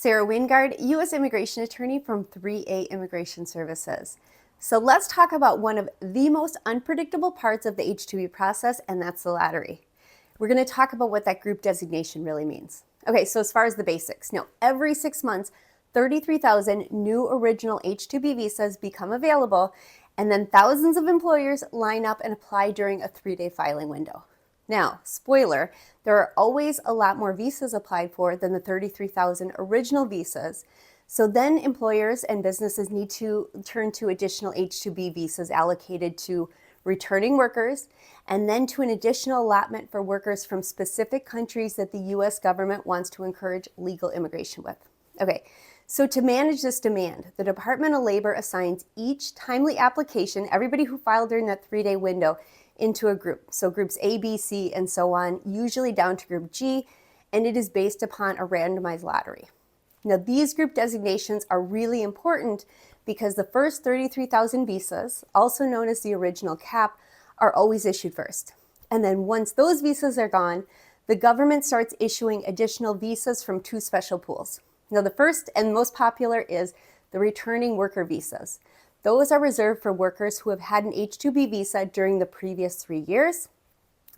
Sarah Wyngaard, U.S. Immigration Attorney from 3A Immigration Services. So let's talk about one of the most unpredictable parts of the H2B process, and that's the lottery. We're going to talk about what that group designation really means. Okay, so as far as the basics, now every 6 months, 33,000 new original H2B visas become available, and then thousands of employers line up and apply during a 3-day filing window. Now, spoiler, there are always a lot more visas applied for than the 33,000 original visas. So then employers and businesses need to turn to additional H2B visas allocated to returning workers, and then to an additional allotment for workers from specific countries that the U.S. government wants to encourage legal immigration with. Okay, so to manage this demand, the Department of Labor assigns each timely application, everybody who filed during that 3-day window, into a group. So groups A, B, C, and so on, usually down to group G, and it is based upon a randomized lottery. Now, these group designations are really important because the first 33,000 visas, also known as the original cap, are always issued first. And then once those visas are gone, the government starts issuing additional visas from 2 special pools. Now, the first and most popular is the returning worker visas. Those are reserved for workers who have had an H2B visa during the previous 3 years.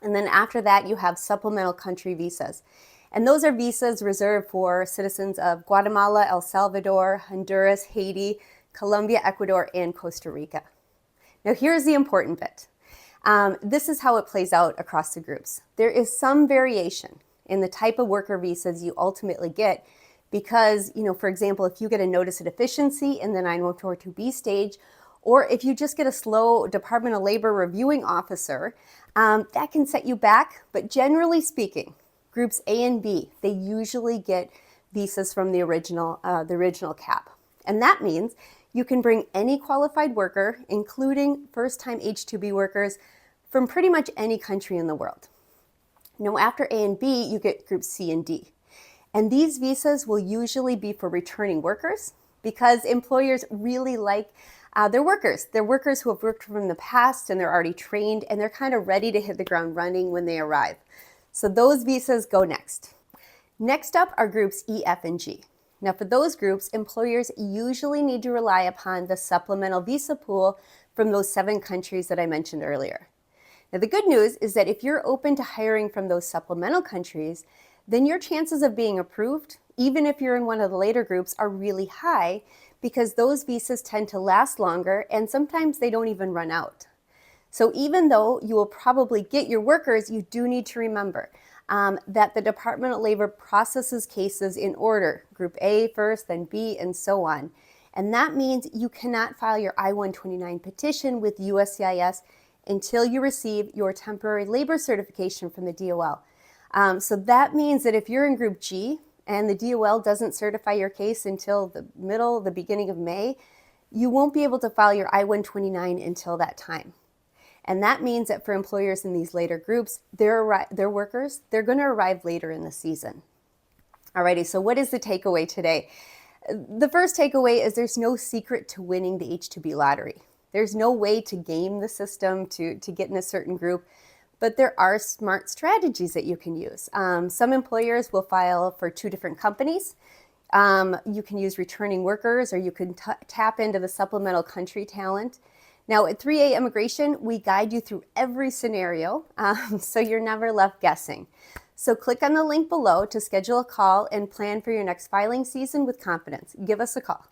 And then after that, you have supplemental country visas. And those are visas reserved for citizens of Guatemala, El Salvador, Honduras, Haiti, Colombia, Ecuador, and Costa Rica. Now, here's the important bit. This is how it plays out across the groups. There is some variation in the type of worker visas you ultimately get because, for example, if you get a notice of deficiency in the 9142B stage, or if you just get a slow Department of Labor reviewing officer, that can set you back. But generally speaking, groups A and B, they usually get visas from the original cap. And that means you can bring any qualified worker, including first-time H2B workers, from pretty much any country in the world. Now, after A and B, you get groups C and D. And these visas will usually be for returning workers because employers really like their workers. They're workers who have worked from the past and they're already trained and they're kind of ready to hit the ground running when they arrive. So those visas go next. Next up are groups E, F, and G. Now for those groups, employers usually need to rely upon the supplemental visa pool from those 7 countries that I mentioned earlier. Now the good news is that if you're open to hiring from those supplemental countries, then your chances of being approved, even if you're in one of the later groups, are really high because those visas tend to last longer and sometimes they don't even run out. So even though you will probably get your workers, you do need to remember that the Department of Labor processes cases in order, group A first, then B, and so on. And that means you cannot file your I-129 petition with USCIS until you receive your temporary labor certification from the DOL. So that means that if you're in group G and the DOL doesn't certify your case until the beginning of May, you won't be able to file your I-129 until that time. And that means that for employers in these later groups, their workers, they're going to arrive later in the season. Alrighty, so what is the takeaway today? The first takeaway is there's no secret to winning the H2B lottery. There's no way to game the system to get in a certain group. But there are smart strategies that you can use. Some employers will file for 2 different companies. You can use returning workers, or you can tap into the supplemental country talent. Now at 3A Immigration, we guide you through every scenario, so you're never left guessing. So click on the link below to schedule a call and plan for your next filing season with confidence. Give us a call.